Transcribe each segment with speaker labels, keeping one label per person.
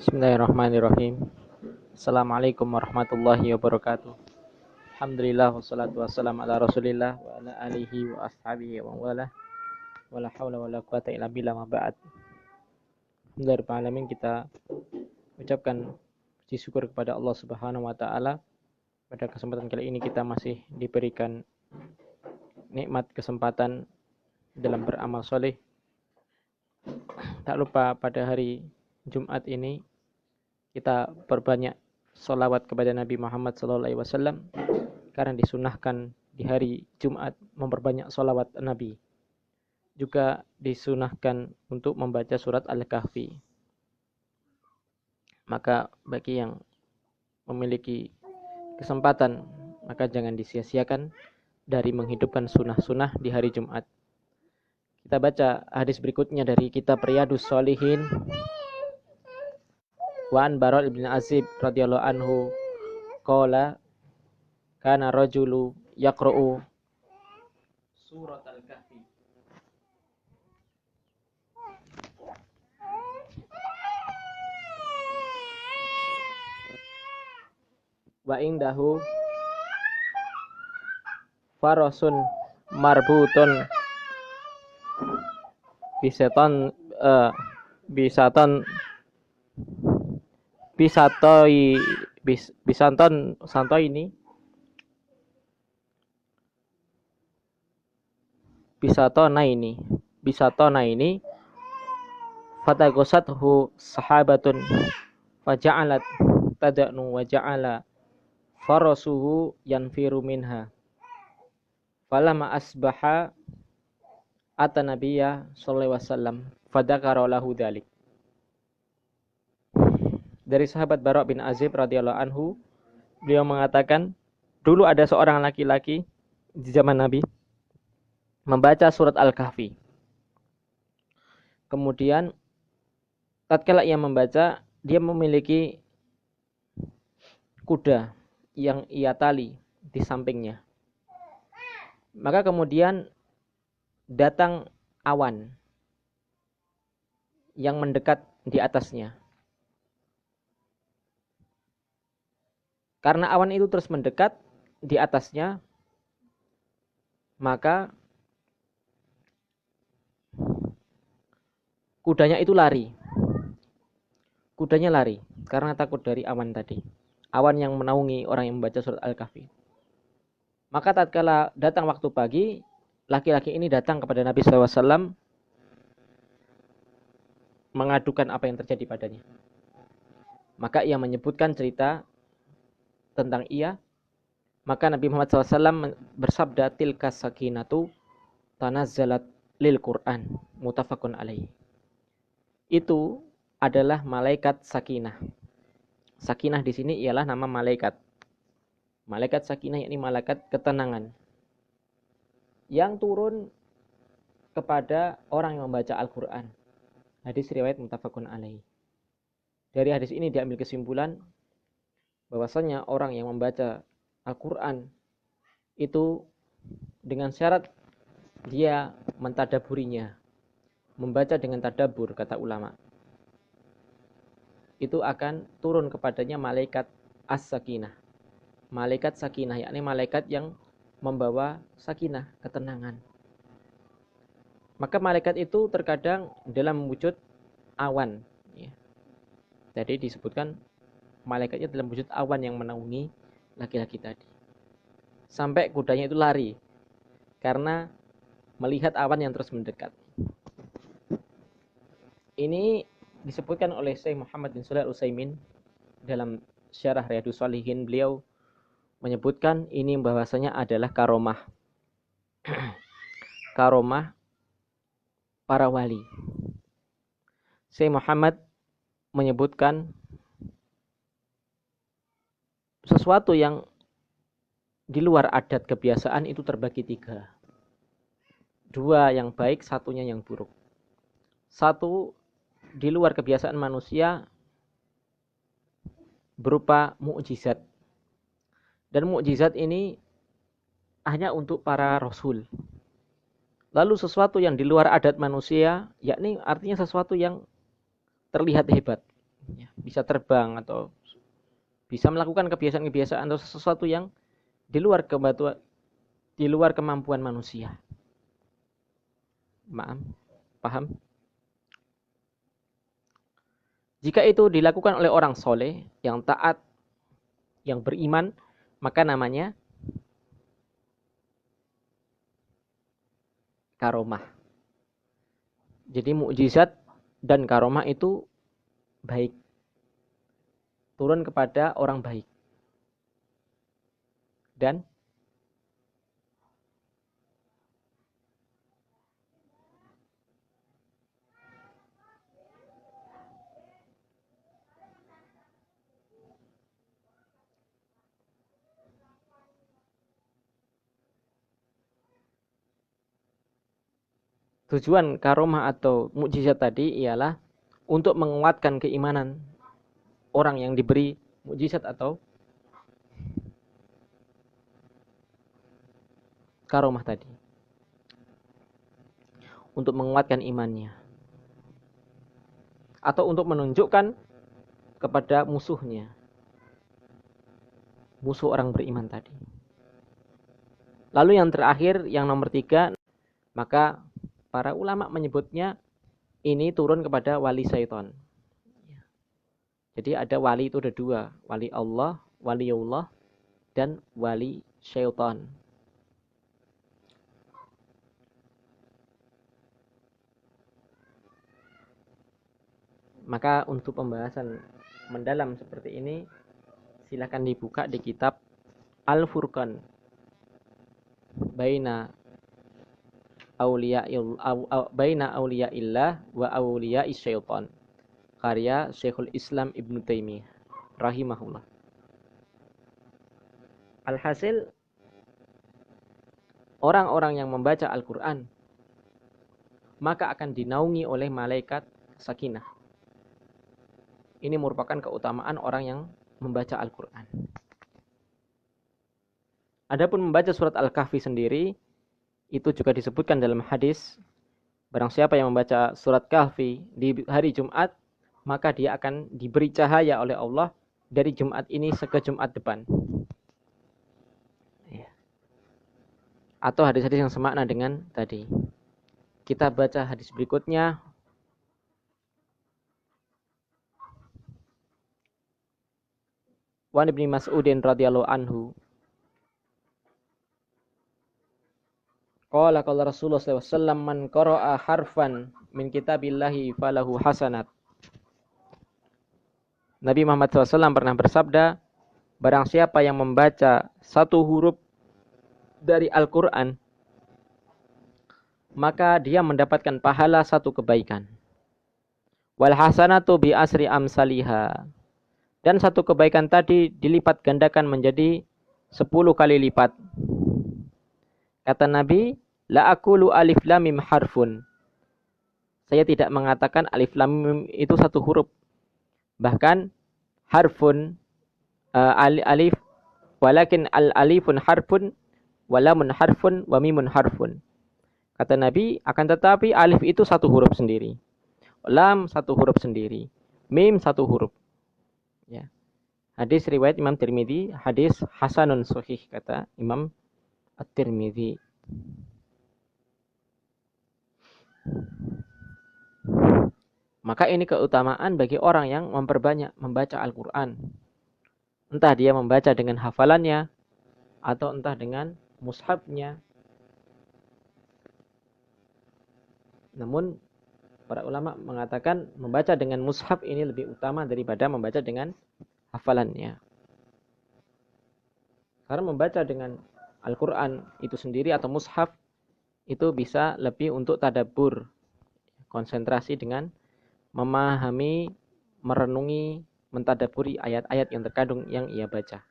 Speaker 1: Bismillahirrahmanirrahim. Assalamualaikum warahmatullahi wabarakatuh. Alhamdulillah wassalatu wassalamu ala Rasulillah wa ala alihi wa ashabihi wa wala. Wala haula wala quwata illa billah ma ba'd. Alhamdulillah alamin, kita ucapkan puji syukur kepada Allah Subhanahu wa taala. Pada kesempatan kali ini kita masih diberikan nikmat kesempatan dalam beramal soleh. Tak lupa pada hari Jumat ini kita perbanyak sholawat kepada Nabi Muhammad SAW, karena disunahkan di hari Jumat memperbanyak sholawat Nabi. Juga disunahkan untuk membaca surat Al-Kahfi. Maka bagi yang memiliki kesempatan, maka jangan disia-siakan dari menghidupkan sunnah-sunnah di hari Jumat. Kita baca hadis berikutnya dari kitab Riyadhus Shalihin. Wa an Bara' bin Azib radhiyallahu anhu qala kana rajulu yaqra'u surat Al-Kahfi wa indahu farasun marbutun bisatan bisatona ini fatagosathu sahabatun faja'alat tada'nu wa ja'ala farasuhu yanfiru minha falamma asbaha ata nabiyya sallallahu alaihi wasallam fadzakara lahu dzalik. Dari sahabat Bara' bin Azib radhiyallahu anhu, beliau mengatakan, dulu ada seorang laki-laki di zaman Nabi membaca surat Al-Kahfi. Kemudian tatkala ia membaca, dia memiliki kuda yang ia tali di sampingnya. Maka kemudian datang awan yang mendekat di atasnya. Karena awan itu terus mendekat di atasnya, maka kudanya itu lari. Kudanya lari karena takut dari awan tadi. Awan yang menaungi orang yang membaca surat Al-Kahfi. Maka tatkala datang waktu pagi, laki-laki ini datang kepada Nabi SAW mengadukan apa yang terjadi padanya. Maka ia menyebutkan cerita tentang ia. Maka Nabi Muhammad SAW bersabda, tilka sakinatu tanazzalat lil Qur'an muttafaqun alaihi. Itu adalah malaikat sakinah. Sakinah di sini ialah nama malaikat. Malaikat sakinah yakni malaikat ketenangan yang turun kepada orang yang membaca Al-Qur'an. Hadis riwayat muttafaqun alaihi. Dari hadis ini diambil kesimpulan bahwasanya orang yang membaca Al-Qur'an itu dengan syarat dia mentadaburinya, membaca dengan tadabbur, kata ulama, itu akan turun kepadanya malaikat as-sakinah. Malaikat sakinah yakni malaikat yang membawa sakinah, ketenangan. Maka malaikat itu terkadang dalam wujud awan, ya. Jadi disebutkan malaikatnya dalam wujud awan yang menaungi laki-laki tadi. Sampai kudanya itu lari karena melihat awan yang terus mendekat. Ini disebutkan oleh Syekh Muhammad bin Shalih Al-Utsaimin dalam Syarah Riyadhus Shalihin. Beliau menyebutkan ini bahwasanya adalah karomah. Karomah para wali. Syekh Muhammad menyebutkan sesuatu yang di luar adat kebiasaan itu terbagi 3. 2 yang baik, 1-nya yang buruk. 1 di luar kebiasaan manusia berupa mukjizat. Dan mukjizat ini hanya untuk para rasul. Lalu sesuatu yang di luar adat manusia, yakni artinya sesuatu yang terlihat hebat. bisa terbang atau bisa melakukan kebiasaan-kebiasaan atau sesuatu yang di luar kemampuan manusia. Paham? Jika itu dilakukan oleh orang soleh, yang taat, yang beriman, maka namanya karomah. Jadi mukjizat dan karomah itu baik. Turun kepada orang baik. Dan tujuan karomah atau mukjizat tadi ialah untuk menguatkan keimanan orang yang diberi mukjizat atau karomah tadi. Untuk menguatkan imannya. Atau untuk menunjukkan kepada musuhnya. Musuh orang beriman tadi. Lalu yang terakhir, yang nomor 3, maka para ulama menyebutnya ini turun kepada wali syaitan. Jadi ada wali itu ada 2, wali Allah, waliullah, dan wali syaitan. Maka untuk pembahasan mendalam seperti ini, silakan dibuka di kitab Al-Furqan baina auliya'illah wa auliya'is syaitan, karya Syekhul Islam Ibnu Taimiyah rahimahullah. Alhasil, orang-orang yang membaca Al-Quran maka akan dinaungi oleh malaikat sakinah. Ini merupakan keutamaan orang yang membaca Al-Quran. Adapun membaca surat Al-Kahfi sendiri, itu juga disebutkan dalam hadis, barang siapa yang membaca surat Kahfi di hari Jumat, maka dia akan diberi cahaya oleh Allah dari Jumat ini ke Jumat depan. Atau hadis-hadis yang semakna dengan tadi. Kita baca hadis berikutnya. Wa Ibnu Mas'udin radhiyallahu anhu. Qala Rasulullah sallallahu alaihi wasallam, man qara'a harfan min kitabillahi falahu hasanat. Nabi Muhammad SAW pernah bersabda, barang siapa yang membaca satu huruf dari Al-Quran, maka dia mendapatkan pahala satu kebaikan. Wal hasanatu bi asri amsaliha. Dan satu kebaikan tadi dilipat gandakan menjadi 10 kali lipat. Kata Nabi, la aqulu alif lam mim harfun. Saya tidak mengatakan alif lam mim itu satu huruf. Bahkan harfun alif, walakin al-alifun harfun, walamun harfun, wa mimun harfun. Kata Nabi, akan tetapi alif itu satu huruf sendiri. Lam satu huruf sendiri. Mim satu huruf. Ya. Hadis riwayat Imam Tirmidzi, hadis hasanun sahih kata Imam At-Tirmidzi. Maka ini keutamaan bagi orang yang memperbanyak membaca Al-Quran. Entah dia membaca dengan hafalannya, atau entah dengan mushafnya. Namun, para ulama mengatakan membaca dengan mushaf ini lebih utama daripada membaca dengan hafalannya. Karena membaca dengan Al-Quran itu sendiri atau mushaf, itu bisa lebih untuk tadabbur. Konsentrasi dengan memahami, merenungi, mentadabburi ayat-ayat yang terkandung yang ia baca.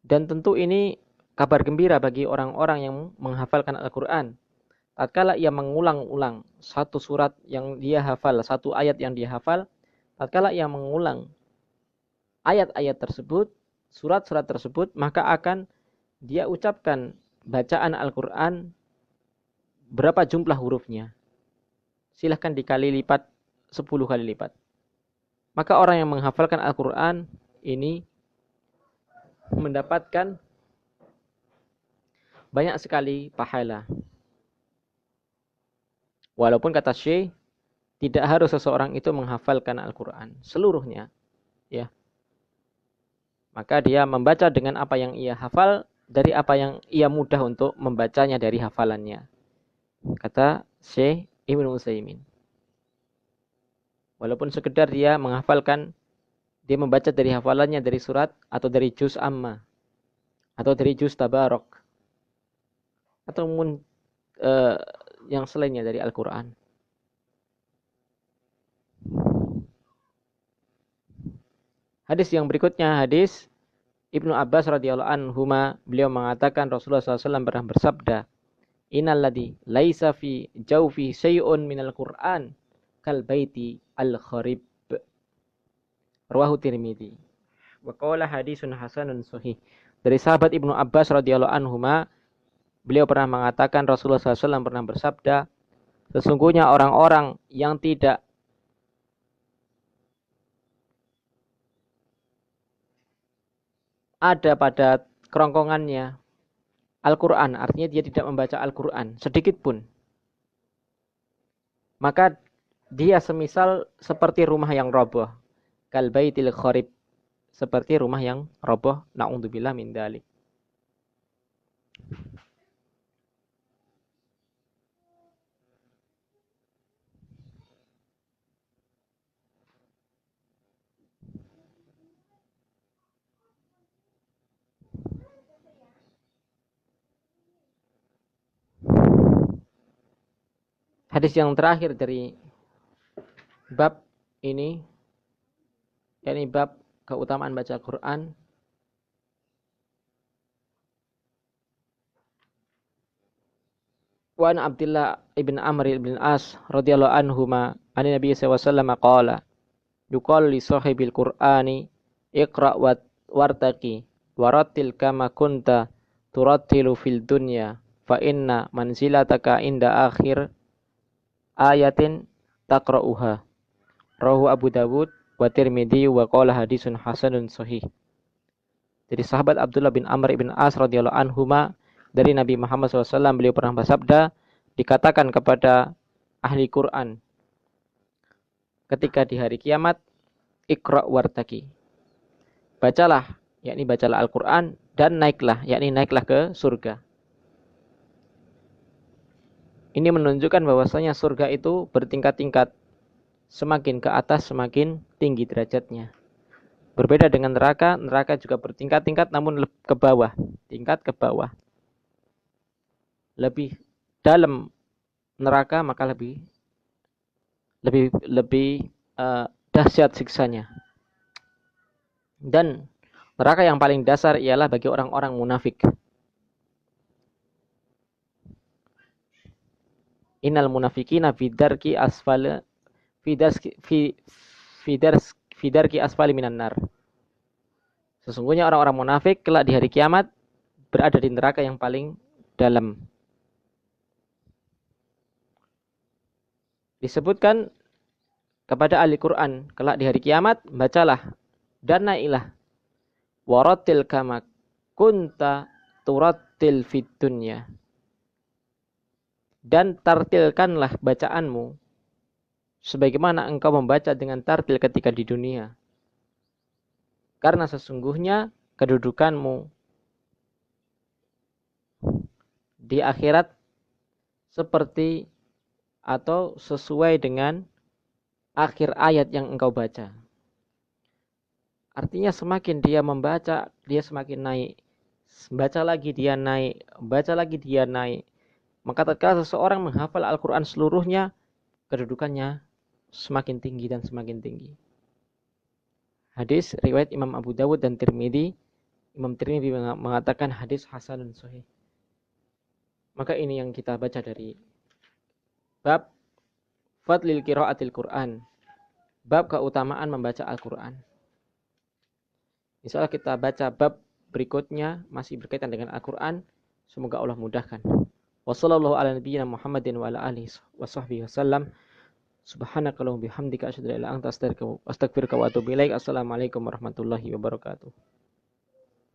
Speaker 1: Dan tentu ini kabar gembira bagi orang-orang yang menghafalkan Al-Quran. Tatkala ia mengulang-ulang satu surat yang dia hafal, satu ayat yang dia hafal, tatkala ia mengulang ayat-ayat tersebut, surat-surat tersebut, maka akan dia ucapkan bacaan Al-Quran berapa jumlah hurufnya. Silahkan dikali lipat 10 kali lipat. Maka orang yang menghafalkan Al-Quran ini mendapatkan banyak sekali pahala. Walaupun kata Syekh, tidak harus seseorang itu menghafalkan Al-Quran seluruhnya. Ya. Maka dia membaca dengan apa yang ia hafal dari apa yang ia mudah untuk membacanya dari hafalannya. Kata Syekh Ibnu Utsaimin. Walaupun sekedar dia menghafalkan, dia membaca dari hafalannya dari surat atau dari juz amma atau dari juz tabarok atau yang selainnya dari Al-Quran. Hadis yang berikutnya, hadis Ibnu Abbas radhiyallahu anhuma, beliau mengatakan Rasulullah SAW pernah bersabda, "Innalladzi laisa fi jawfi syai'un minal Qur'an kal baiti al-kharib." Rawahu Tirmidzi. Wa qala hadisun hasanun sahih. Dari sahabat Ibnu Abbas radhiyallahu anhuma, beliau pernah mengatakan Rasulullah SAW pernah bersabda, sesungguhnya orang-orang yang tidak ada pada kerongkongannya Al-Quran, artinya dia tidak membaca Al-Quran sedikit pun, maka dia semisal seperti rumah yang roboh, kal baitil kharib, seperti rumah yang roboh, na'udzubillah min dzalik. Hadis yang terakhir dari bab ini, yakni bab keutamaan baca Al-Quran. Wa an Abdullah ibn Amr ibn As radhiyallahu anhuma, an Nabi sallallahu alaihi wasallam qala, yuqal li sahibil Qur'ani iqra' wartaqi warattil kama kunta turattilu fil dunya fa inna manzilataka inda akhir ayatin taqra'uha. Rawahu Abu Dawud wa Tirmidzi wa qala hadisun hasanun sahih. Dari sahabat Abdullah bin Amr ibn As radhiyallahu anhuma, dari Nabi Muhammad SAW, beliau pernah bersabda, dikatakan kepada ahli Quran ketika di hari kiamat, Iqra' wartaqi, bacalah, yakni bacalah Al-Quran, dan naiklah, yakni naiklah ke surga. Ini menunjukkan bahwasanya surga itu bertingkat-tingkat, semakin ke atas semakin tinggi derajatnya. Berbeda dengan neraka, neraka juga bertingkat-tingkat namun ke bawah, tingkat ke bawah. Lebih dalam neraka maka lebih dahsyat siksanya. Dan neraka yang paling dasar ialah bagi orang-orang munafik. Innal munafiqina fidarki asfali minan nar. Sesungguhnya orang-orang munafik kelak di hari kiamat berada di neraka yang paling dalam. Disebutkan kepada ahli Quran kelak di hari kiamat, bacalah dan naiklah, warattil kama kunta turattil fid dunya, dan tartilkanlah bacaanmu sebagaimana engkau membaca dengan tartil ketika di dunia. Karena sesungguhnya kedudukanmu di akhirat seperti atau sesuai dengan akhir ayat yang engkau baca. Artinya semakin dia membaca, dia semakin naik. Baca lagi dia naik, baca lagi dia naik. Maka tatkala seseorang menghafal Al-Quran seluruhnya, kedudukannya semakin tinggi dan semakin tinggi. Hadis riwayat Imam Abu Dawud dan Tirmidzi. Imam Tirmidzi mengatakan hadis hasanun sahih. Maka ini yang kita baca dari bab fadlil qiraatil Quran, bab keutamaan membaca Al-Quran. Insyaallah kita baca bab berikutnya masih berkaitan dengan Al-Quran. Semoga Allah mudahkan. Wassallallahu ala nabiyyina Muhammadin wa ala alihi wa sahbihi wasallam. Subhanakallahumma bihamdika asyhadu an la ilaha illa anta astaghfiruka wa atubu ilaik. Assalamualaikum warahmatullahi wabarakatuh.